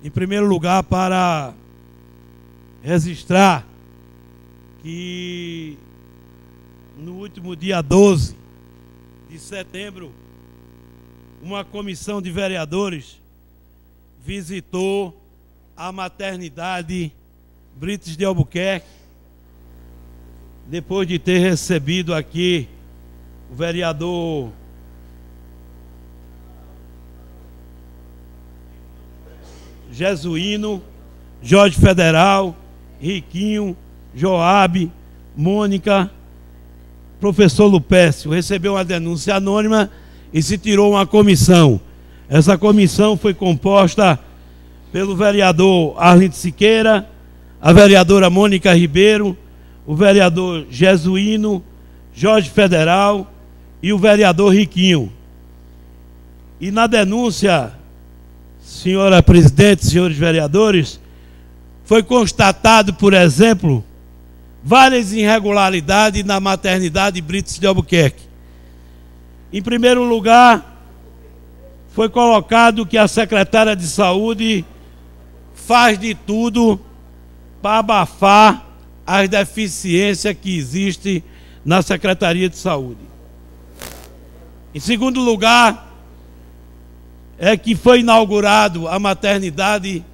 Em primeiro lugar, para registrar que no último dia 12 de setembro, uma comissão de vereadores visitou a maternidade Brites de Albuquerque, depois de ter recebido aqui o vereador Jesuíno, Jorge Federal, Riquinho, Joabe, Mônica, professor Lupécio. Recebeu uma denúncia anônima e se tirou uma comissão. Essa comissão foi composta pelo vereador Arlindo Siqueira, a vereadora Mônica Ribeiro, o vereador Jesuíno, Jorge Federal e o vereador Riquinho. E na denúncia, senhora presidente, senhores vereadores, foi constatado, por exemplo, várias irregularidades na maternidade Brites de Albuquerque. Em primeiro lugar, foi colocado que a secretária de saúde faz de tudo para abafar as deficiências que existem na Secretaria de Saúde. Em segundo lugar, é que foi inaugurado a maternidade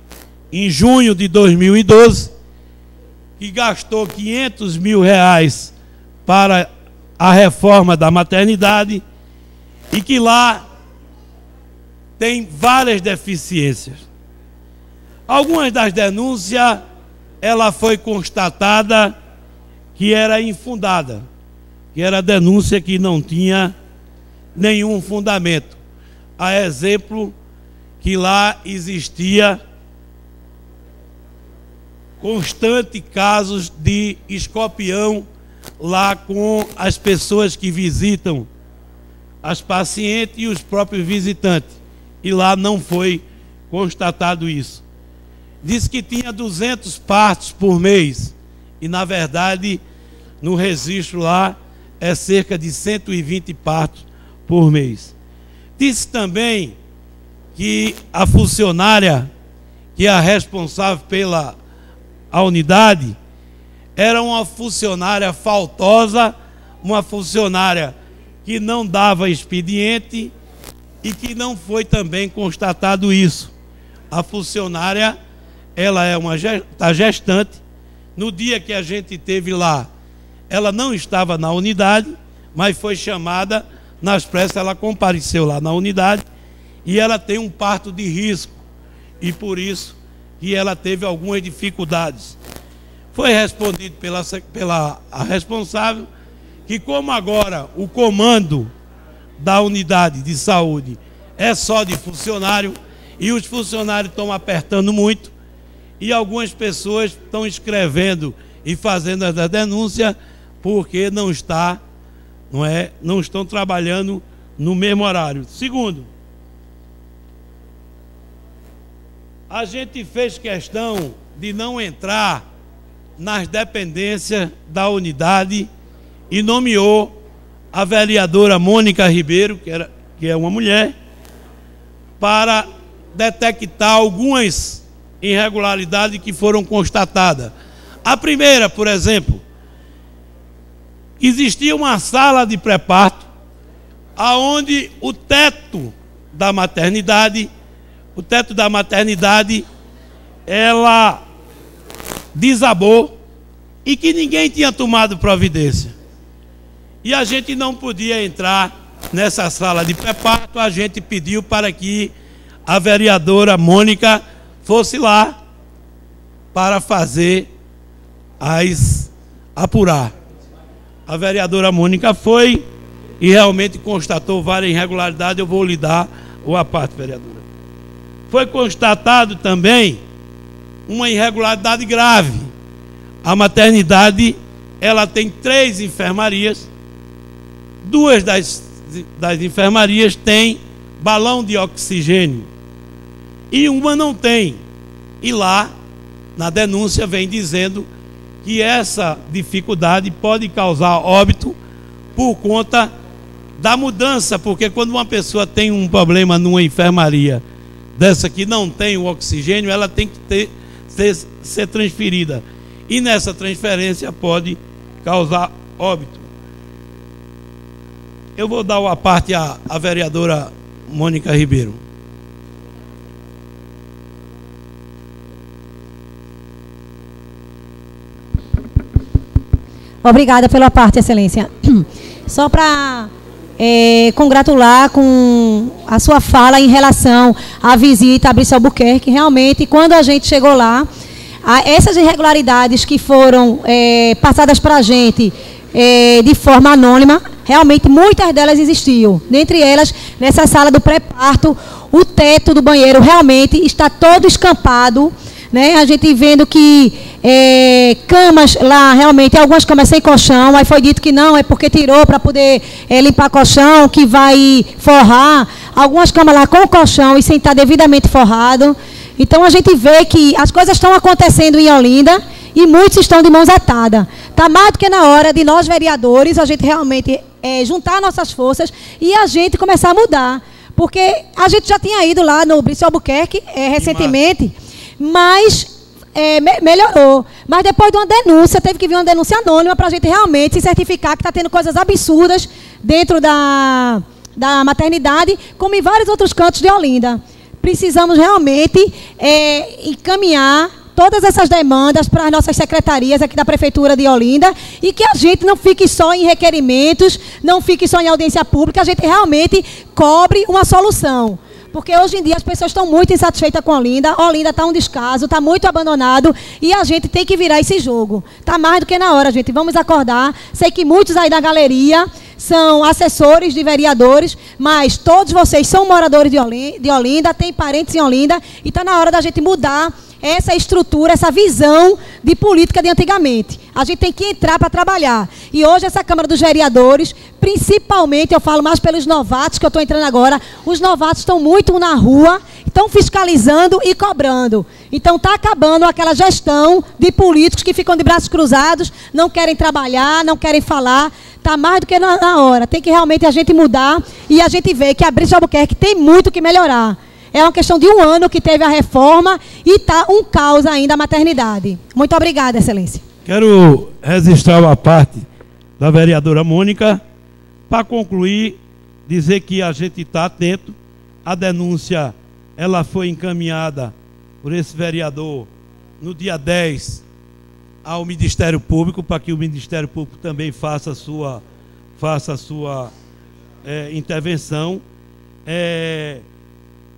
em junho de 2012, que gastou R$500 mil para a reforma da maternidade e que lá tem várias deficiências. Algumas das denúncias, ela foi constatada que era infundada, que era denúncia que não tinha nenhum fundamento. A exemplo que lá existia constante casos de escorpião lá com as pessoas que visitam as pacientes e os próprios visitantes. E lá não foi constatado isso. Diz que tinha 200 partos por mês. E na verdade, no registro lá, é cerca de 120 partos por mês. Disse também que a funcionária, que é a responsável pela unidade, era uma funcionária faltosa, uma funcionária que não dava expediente e que não foi também constatado isso. A funcionária, ela é tá gestante. No dia que a gente teve lá, ela não estava na unidade, mas foi chamada nas pressas, ela compareceu lá na unidade e ela tem um parto de risco e por isso que ela teve algumas dificuldades. Foi respondido pela responsável que, como agora o comando da unidade de saúde é só de funcionário e os funcionários estão apertando muito e algumas pessoas estão escrevendo e fazendo essa denúncia porque não estão trabalhando no mesmo horário. Segundo, a gente fez questão de não entrar nas dependências da unidade e nomeou a vereadora Mônica Ribeiro, que é uma mulher, para detectar algumas irregularidades que foram constatadas. A primeira, por exemplo, existia uma sala de pré-parto aonde o teto da maternidade, ela desabou e que ninguém tinha tomado providência. E a gente não podia entrar nessa sala de pré-parto, a gente pediu para que a vereadora Mônica fosse lá para apurar. A vereadora Mônica foi e realmente constatou várias irregularidades. Eu vou lhe dar uma parte, vereadora. Foi constatado também uma irregularidade grave. A maternidade, ela tem 3 enfermarias. 2 das enfermarias têm balão de oxigênio e uma não tem. E lá, na denúncia, vem dizendo que essa dificuldade pode causar óbito por conta da mudança, porque quando uma pessoa tem um problema numa enfermaria dessa que não tem o oxigênio, ela tem que ser transferida. E nessa transferência pode causar óbito. Eu vou dar uma parte à vereadora Mônica Ribeiro. Obrigada pela parte, Excelência. Só para congratular com a sua fala em relação à visita a Brice Albuquerque. Realmente, quando a gente chegou lá, essas irregularidades que foram passadas para a gente de forma anônima, realmente muitas delas existiam. Dentre elas, nessa sala do pré-parto, o teto do banheiro realmente está todo escampado, né? A gente vendo que camas lá, realmente, algumas camas sem colchão, aí foi dito que não, é porque tirou para poder limpar colchão, que vai forrar. Algumas camas lá com colchão e sem estar devidamente forrado. Então a gente vê que as coisas estão acontecendo em Olinda e muitos estão de mãos atadas. Está mais do que na hora de nós, vereadores, a gente realmente juntar nossas forças e a gente começar a mudar. Porque a gente já tinha ido lá no Brice Albuquerque recentemente, mas melhorou. Mas depois de uma denúncia, teve que vir uma denúncia anônima para a gente realmente se certificar que está tendo coisas absurdas dentro da maternidade, como em vários outros cantos de Olinda. Precisamos realmente encaminhar todas essas demandas para as nossas secretarias aqui da Prefeitura de Olinda e que a gente não fique só em requerimentos, não fique só em audiência pública, a gente realmente cobre uma solução. Porque hoje em dia as pessoas estão muito insatisfeitas com Olinda, Olinda está um descaso, está muito abandonado e a gente tem que virar esse jogo. Está mais do que na hora, gente. Vamos acordar. Sei que muitos aí da galeria são assessores de vereadores, mas todos vocês são moradores de Olinda, têm parentes em Olinda e está na hora da gente mudar essa estrutura, essa visão de política de antigamente. A gente tem que entrar para trabalhar. E hoje essa Câmara dos Vereadores, principalmente, eu falo mais pelos novatos, que eu estou entrando agora, os novatos estão muito na rua, estão fiscalizando e cobrando. Então está acabando aquela gestão de políticos que ficam de braços cruzados, não querem trabalhar, não querem falar. Está mais do que na hora. Tem que realmente a gente mudar e a gente vê que a Brice Albuquerque tem muito que melhorar. É uma questão de 1 ano que teve a reforma e está um caos ainda a maternidade. Muito obrigada, Excelência. Quero registrar uma parte da vereadora Mônica para concluir, dizer que a gente está atento. A denúncia ela foi encaminhada por esse vereador no dia 10 ao Ministério Público, para que o Ministério Público também faça a sua intervenção.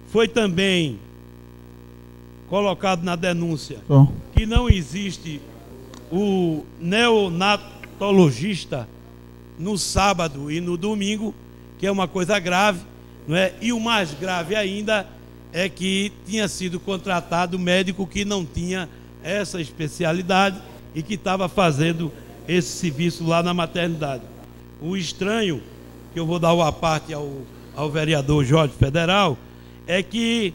Foi também colocado na denúncia que não existe o neonatologista no sábado e no domingo, que é uma coisa grave, não é? E o mais grave ainda é que tinha sido contratado médico que não tinha essa especialidade e que estava fazendo esse serviço lá na maternidade. O estranho, que eu vou dar uma parte ao vereador Jorge Federal, é que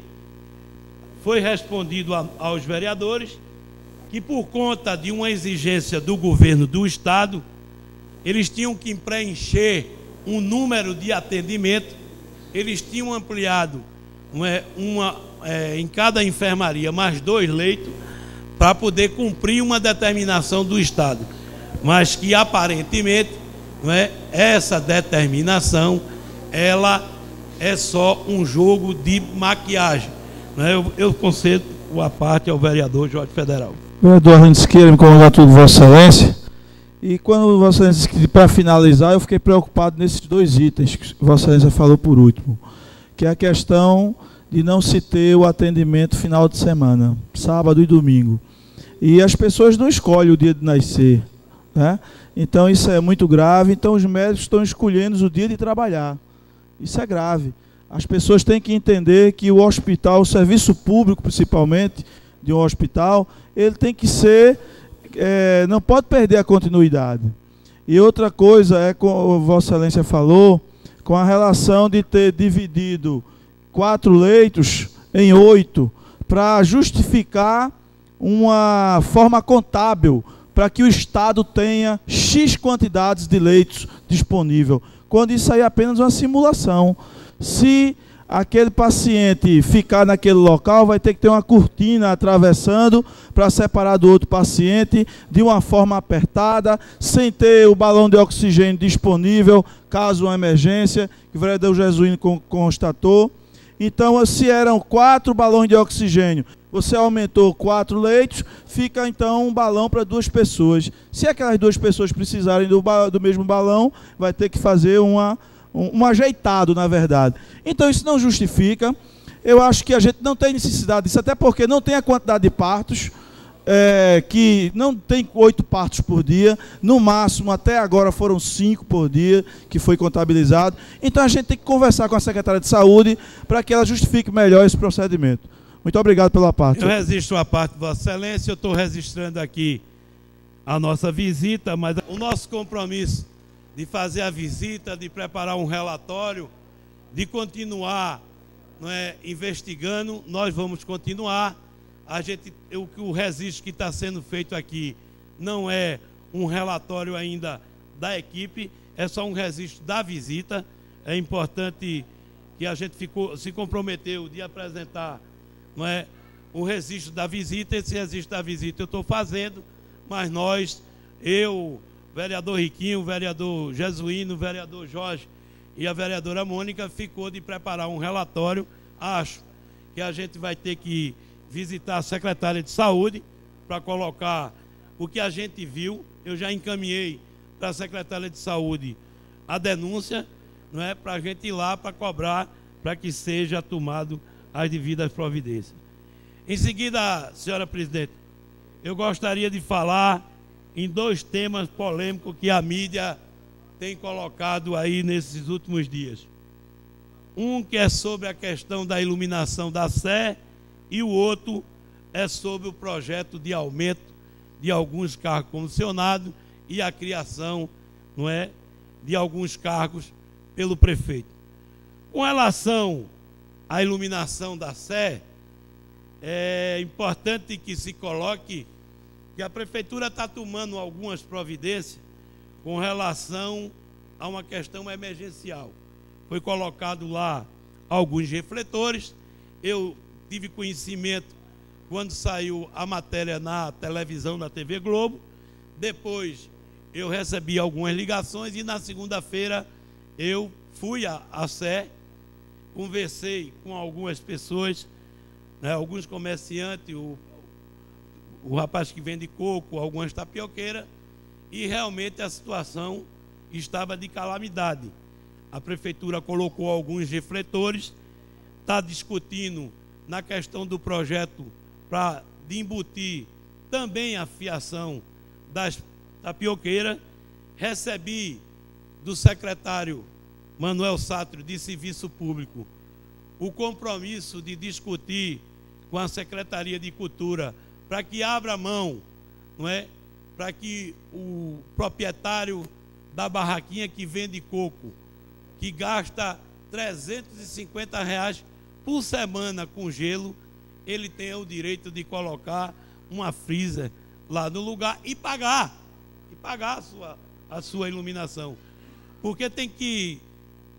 foi respondido aos vereadores que, por conta de uma exigência do governo do Estado, eles tinham que preencher um número de atendimento, eles tinham ampliado em cada enfermaria mais 2 leitos para poder cumprir uma determinação do Estado, mas que aparentemente essa determinação ela é só um jogo de maquiagem. Eu concedo a parte ao vereador Jorge Federal. Vereador Arlindo Siqueira, me congratulo, Vossa Excelência. E quando Vossa Excelência, para finalizar, eu fiquei preocupado nesses 2 itens que Vossa Excelência falou por último, que é a questão de não se ter o atendimento final de semana, sábado e domingo. E as pessoas não escolhem o dia de nascer, né? Então isso é muito grave. Então os médicos estão escolhendo o dia de trabalhar. Isso é grave. As pessoas têm que entender que o hospital, o serviço público principalmente de um hospital, ele tem que ser, não pode perder a continuidade. E outra coisa é, como Vossa Excelência falou, com a relação de ter dividido 4 leitos em 8, para justificar uma forma contábil, para que o Estado tenha X quantidades de leitos disponível, quando isso aí é apenas uma simulação. Se aquele paciente ficar naquele local, vai ter que ter uma cortina atravessando para separar do outro paciente de uma forma apertada, sem ter o balão de oxigênio disponível, caso uma emergência, que o vereador Jesuíno constatou. Então, se eram 4 balões de oxigênio, você aumentou 4 leitos, fica então um balão para 2 pessoas. Se aquelas 2 pessoas precisarem do mesmo balão, vai ter que fazer um ajeitado, na verdade. Então, isso não justifica. Eu acho que a gente não tem necessidade disso, até porque não tem a quantidade de partos, que não tem 8 partos por dia, no máximo, até agora foram 5 por dia que foi contabilizado. Então, a gente tem que conversar com a secretária de Saúde para que ela justifique melhor esse procedimento. Muito obrigado pela parte. Eu registro a parte de Vossa Excelência, eu estou registrando aqui a nossa visita, mas o nosso compromisso de fazer a visita, de preparar um relatório, de continuar, não é, investigando, nós vamos continuar. O registro que está sendo feito aqui não é um relatório ainda da equipe, é só um registro da visita. É importante que a gente se comprometeu de apresentar, não é, o registro da visita. Esse registro da visita eu estou fazendo, mas eu, vereador Riquinho, vereador Jesuíno, vereador Jorge e a vereadora Mônica, ficou de preparar um relatório. Acho que a gente vai ter que visitar a secretária de Saúde para colocar o que a gente viu. Eu já encaminhei para a secretária de Saúde a denúncia, não é, para a gente ir lá para cobrar, para que seja tomado as devidas providências. Em seguida, senhora presidente, eu gostaria de falar em 2 temas polêmicos que a mídia tem colocado aí nesses últimos dias. Um que é sobre a questão da iluminação da Sé, e o outro é sobre o projeto de aumento de alguns cargos comissionados e a criação, não é, de alguns cargos pelo prefeito. Com relação à iluminação da Sé, é importante que se coloque que a prefeitura está tomando algumas providências com relação a uma questão emergencial. Foi colocado lá alguns refletores. Eu tive conhecimento quando saiu a matéria na televisão, na TV Globo. Depois eu recebi algumas ligações e na segunda-feira eu fui à Sé, conversei com algumas pessoas, né, alguns comerciantes, o rapaz que vende coco, algumas tapioqueiras, e realmente a situação estava de calamidade. A prefeitura colocou alguns refletores, está discutindo na questão do projeto para embutir também a fiação das tapioqueiras. Recebi do secretário Manuel Sátrio de Serviço Público o compromisso de discutir com a Secretaria de Cultura para que abra mão, não é, para que o proprietário da barraquinha que vende coco, que gasta R$350 por semana com gelo, ele tenha o direito de colocar uma freezer lá no lugar e pagar a sua iluminação. Porque tem que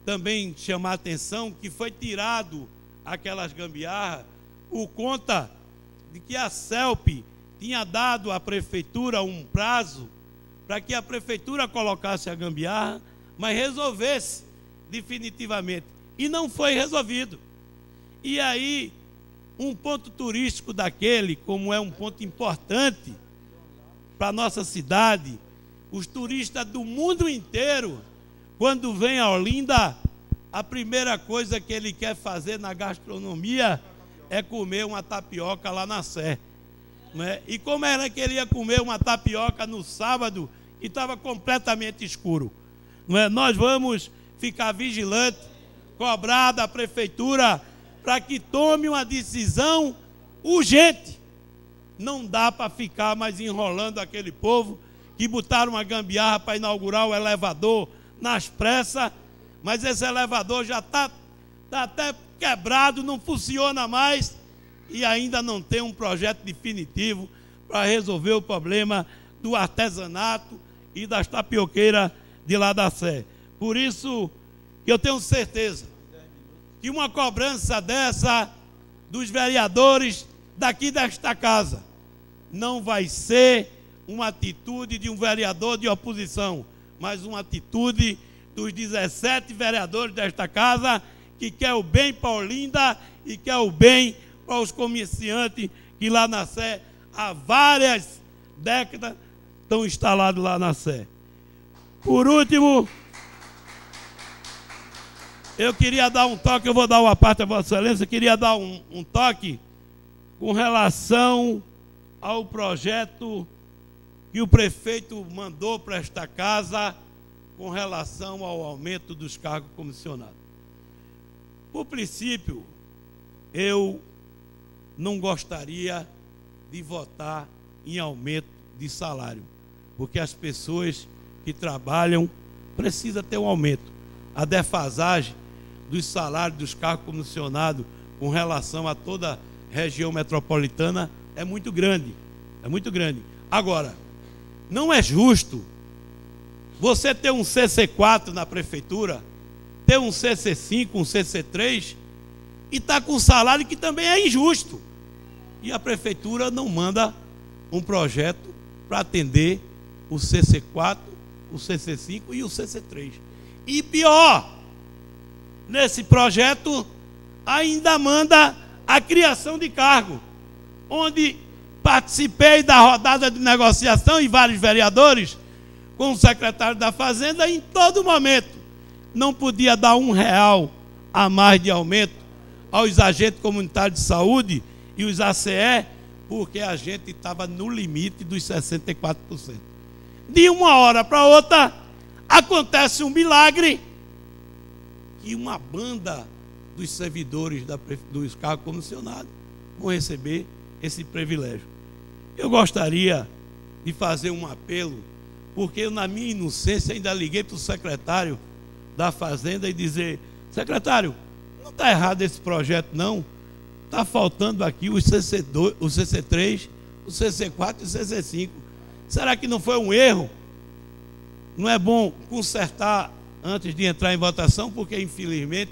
também chamar a atenção que foi tirado aquelas gambiarras por conta de que a CELP tinha dado à prefeitura um prazo para que a prefeitura colocasse a gambiarra, mas resolvesse definitivamente. E não foi resolvido. E aí, um ponto turístico daquele, como é um ponto importante para a nossa cidade, os turistas do mundo inteiro, quando vem a Olinda, a primeira coisa que ele quer fazer na gastronomia é comer uma tapioca lá na Sé. Né? E como era que ele ia comer uma tapioca no sábado e estava completamente escuro? Não é? Nós vamos ficar vigilantes, cobrar da prefeitura para que tome uma decisão urgente. Não dá para ficar mais enrolando aquele povo que botaram uma gambiarra para inaugurar o elevador nas pressas, mas esse elevador já está até quebrado, não funciona mais e ainda não tem um projeto definitivo para resolver o problema do artesanato e das tapioqueiras de lá da Sé. Por isso, eu tenho certeza que que uma cobrança dessa dos vereadores daqui desta casa não vai ser uma atitude de um vereador de oposição, mas uma atitude dos 17 vereadores desta casa que quer o bem para Olinda e quer o bem para os comerciantes que lá na Sé há várias décadas estão instalados lá na Sé. Por último, eu queria dar um toque, eu vou dar uma parte a Vossa Excelência, eu queria dar um toque com relação ao projeto que o prefeito mandou para esta casa com relação ao aumento dos cargos comissionados. Por princípio, eu não gostaria de votar em aumento de salário, porque as pessoas que trabalham precisam ter um aumento. A defasagem dos salários dos cargos comissionados com relação a toda a região metropolitana é muito grande. É muito grande. Agora, não é justo você ter um CC4 na prefeitura, ter um CC5, um CC3 e estar com um salário que também é injusto. E a prefeitura não manda um projeto para atender o CC4, o CC5 e o CC3. E pior, nesse projeto ainda manda a criação de cargo, onde participei da rodada de negociação e vários vereadores com o secretário da Fazenda, em todo momento não podia dar R$1 a mais de aumento aos agentes comunitários de saúde e os ACE, porque a gente estava no limite dos 64%. De uma hora para outra, acontece um milagre que uma banda dos servidores dos cargos comissionados vão receber esse privilégio. Eu gostaria de fazer um apelo, porque eu, na minha inocência, ainda liguei para o secretário da Fazenda e dizer: secretário, não está errado esse projeto não, está faltando aqui o CC2, o CC3, o CC4 e o CC5. Será que não foi um erro? Não é bom consertar antes de entrar em votação, porque infelizmente,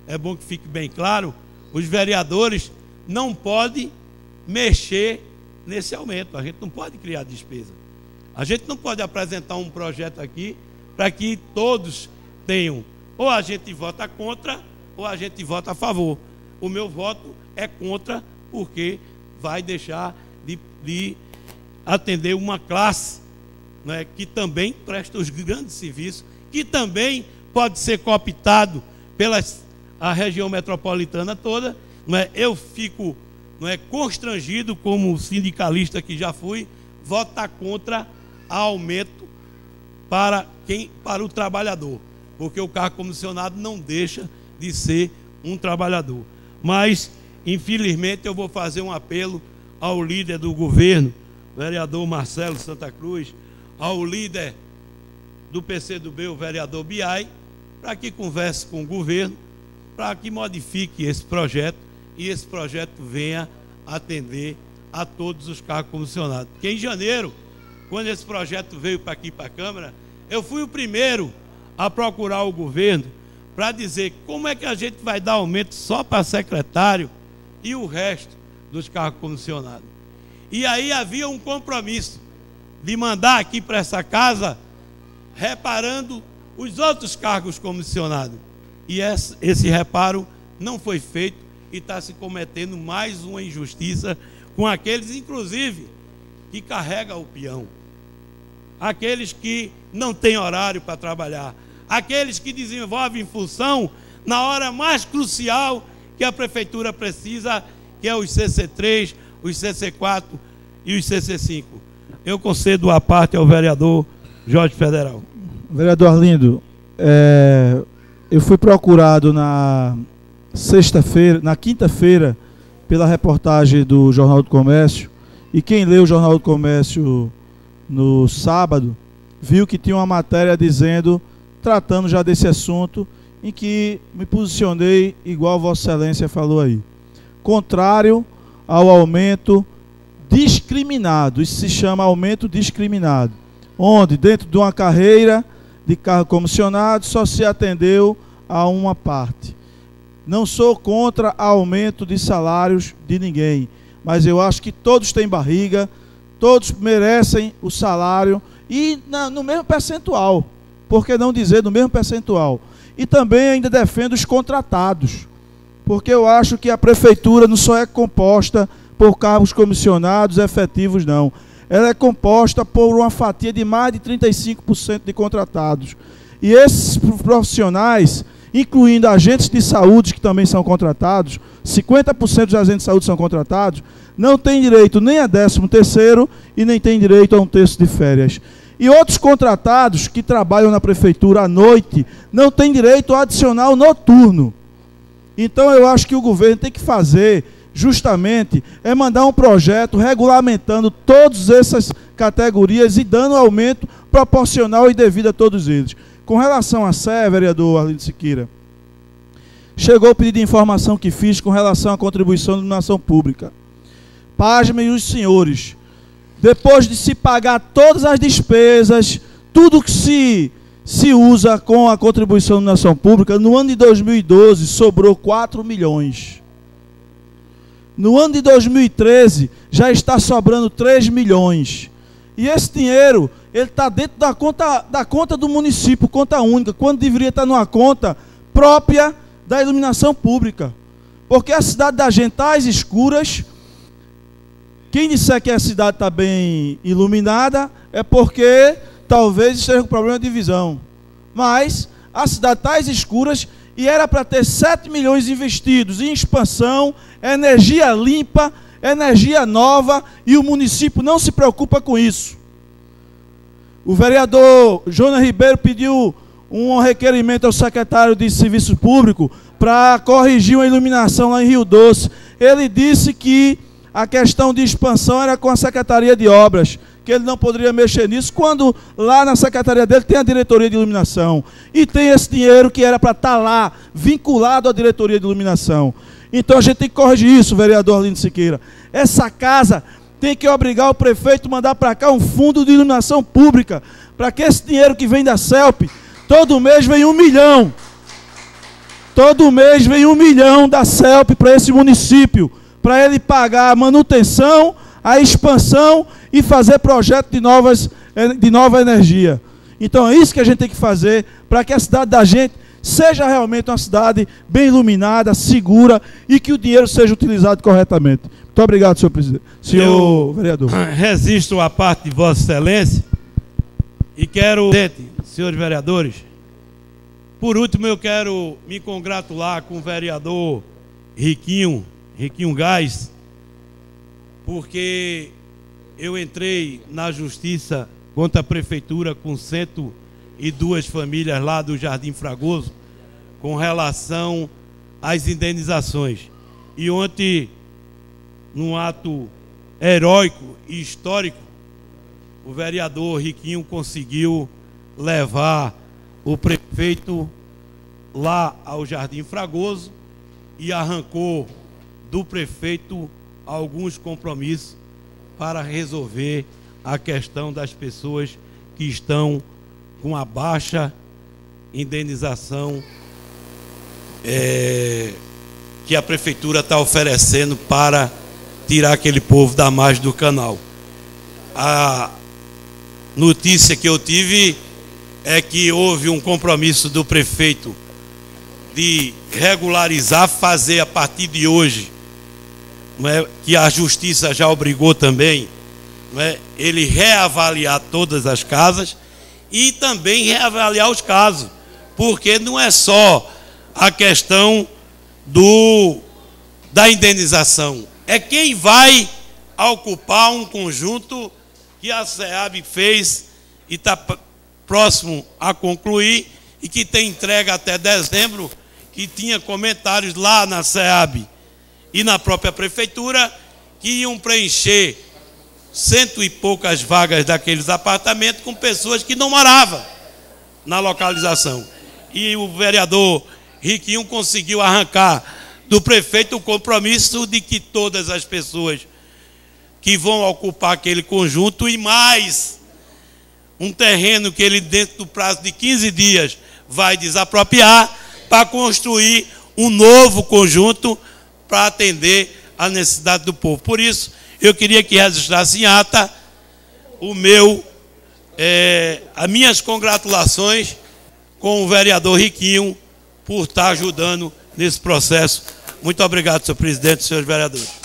é bom que fique bem claro, os vereadores não podem mexer nesse aumento. A gente não pode criar despesa. A gente não pode apresentar um projeto aqui para que todos tenham, ou a gente vota contra, ou a gente vota a favor. O meu voto é contra, porque vai deixar de atender uma classe, né, que também presta os grandes serviços, que também pode ser cooptado pela a região metropolitana toda. Não é? Eu fico, não é, constrangido, como sindicalista que já fui, votar contra aumento para o trabalhador, porque o cargo comissionado não deixa de ser um trabalhador. Mas, infelizmente, eu vou fazer um apelo ao líder do governo, vereador Marcelo Santa Cruz, ao líder do PCdoB, o vereador Biai, para que converse com o governo, para que modifique esse projeto e esse projeto venha atender a todos os cargos comissionados. Porque em janeiro, quando esse projeto veio para aqui, para a Câmara, eu fui o primeiro a procurar o governo para dizer como é que a gente vai dar aumento só para secretário e o resto dos cargos comissionados. E aí havia um compromisso de mandar aqui para essa casa reparando os outros cargos comissionados. E esse reparo não foi feito e está se cometendo mais uma injustiça com aqueles, inclusive, que carregam o peão, aqueles que não têm horário para trabalhar, aqueles que desenvolvem função na hora mais crucial que a prefeitura precisa, que é os CC3, os CC4 e os CC5. Eu concedo a parte ao vereador Jorge Federal. Vereador Arlindo, eu fui procurado na sexta-feira, na quinta-feira, pela reportagem do Jornal do Comércio, e quem leu o Jornal do Comércio no sábado, viu que tinha uma matéria dizendo, tratando já desse assunto, em que me posicionei igual Vossa Excelência falou aí, contrário ao aumento discriminado. Isso se chama aumento discriminado, onde dentro de uma carreira de cargo comissionado só se atendeu a uma parte. Não sou contra aumento de salários de ninguém, mas eu acho que todos têm barriga, todos merecem o salário e no mesmo percentual. Por que não dizer no mesmo percentual? E também ainda defendo os contratados, porque eu acho que a prefeitura não só é composta por cargos comissionados efetivos, não. Ela é composta por uma fatia de mais de 35% de contratados. E esses profissionais, incluindo agentes de saúde que também são contratados, 50% dos agentes de saúde são contratados, não têm direito nem a 13º e nem têm direito a 1/3 de férias. E outros contratados que trabalham na prefeitura à noite não têm direito ao adicional noturno. Então eu acho que o governo tem que fazer, justamente, é mandar um projeto regulamentando todas essas categorias e dando aumento proporcional e devido a todos eles. Com relação à SE, vereador Arlindo Siqueira, chegou o pedido de informação que fiz com relação à contribuição de iluminação pública. Pasmem os senhores, depois de se pagar todas as despesas, tudo que se usa com a contribuição de iluminação pública, no ano de 2012 sobrou 4 milhões. No ano de 2013 já está sobrando 3 milhões. E esse dinheiro, ele está dentro da conta do município, conta única, quando deveria estar numa conta própria da iluminação pública. Porque a cidade da gente está às escuras. Quem disser que a cidade está bem iluminada é porque talvez esteja com problema de visão. Mas a cidade está às escuras e era para ter 7 milhões investidos em expansão, energia limpa, energia nova, e o município não se preocupa com isso. O vereador Jonas Ribeiro pediu um requerimento ao secretário de Serviço Público para corrigir uma iluminação lá em Rio Doce. Ele disse que a questão de expansão era com a Secretaria de Obras, que ele não poderia mexer nisso, quando lá na secretaria dele tem a diretoria de iluminação. E tem esse dinheiro que era para estar lá, vinculado à diretoria de iluminação. Então a gente tem que corrigir isso, vereador Arlindo Siqueira. Essa casa tem que obrigar o prefeito a mandar para cá um fundo de iluminação pública, para que esse dinheiro que vem da CELP, todo mês vem 1 milhão. Todo mês vem 1 milhão da CELP para esse município, para ele pagar a manutenção, a expansão e fazer projeto de nova energia. Então é isso que a gente tem que fazer para que a cidade da gente seja realmente uma cidade bem iluminada, segura e que o dinheiro seja utilizado corretamente. Muito obrigado, senhor presidente. Senhor vereador. Resisto à parte de Vossa Excelência e quero, senhores vereadores, por último eu quero me congratular com o vereador Riquinho Gás, porque eu entrei na justiça contra a prefeitura com 102 famílias lá do Jardim Fragoso com relação às indenizações. E ontem, num ato heróico e histórico, o vereador Riquinho conseguiu levar o prefeito lá ao Jardim Fragoso e arrancou do prefeito alguns compromissos para resolver a questão das pessoas que estão com a baixa indenização que a prefeitura está oferecendo para tirar aquele povo da margem do canal. A notícia que eu tive é que houve um compromisso do prefeito de regularizar, fazer a partir de hoje, não é, que a justiça já obrigou também, não é, ele reavaliar todas as casas e também reavaliar os casos, porque não é só a questão da indenização, é quem vai ocupar um conjunto que a SEAB fez e está próximo a concluir e que tem entrega até dezembro, que tinha comentários lá na SEAB e na própria prefeitura que iam preencher 100 e poucas vagas daqueles apartamentos com pessoas que não moravam na localização. E o vereador Riquinho conseguiu arrancar do prefeito o compromisso de que todas as pessoas que vão ocupar aquele conjunto e mais um terreno que ele, dentro do prazo de 15 dias, vai desapropriar para construir um novo conjunto para atender a necessidade do povo. Por isso, eu queria que registrasse em ata as minhas congratulações com o vereador Riquinho por estar ajudando nesse processo. Muito obrigado, senhor presidente e senhores vereadores.